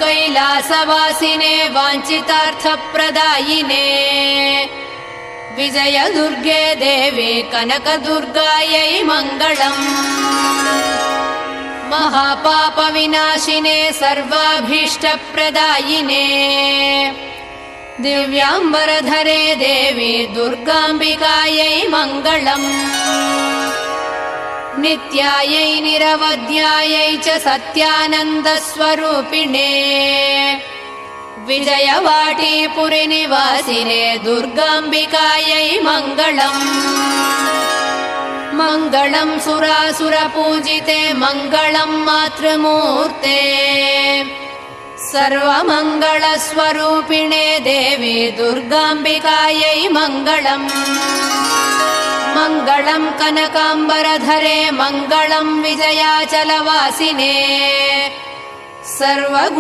कैलासवासिने वाञ्छितार्थप्रदायिने विजयदुर्गे देवी कनकदुर्गायै मङ्गलम् महापापविनाशिने सर्वाभीष्टप्रदायिने दिव्याम्बरधरे देवी दुर्गाम्बिकायै मङ्गलम् नित्यायै निरवध्यायै च सत्यानन्दस्वरूपिणे विजयवाटीपुरिनिवासिने दुर्गाम्बिकायै मङ्गलम् मङ्गलम् सुरासुरपूजिते मङ्गलम् मातृमूर्ते सर्वमङ्गलस्वरूपिणे देवी दुर्गाम्बिकायै मङ्गलम् मङ्गलम् कनकाम्बरधरे मङ्गलम् विजयाचलवासिने सर्वगुण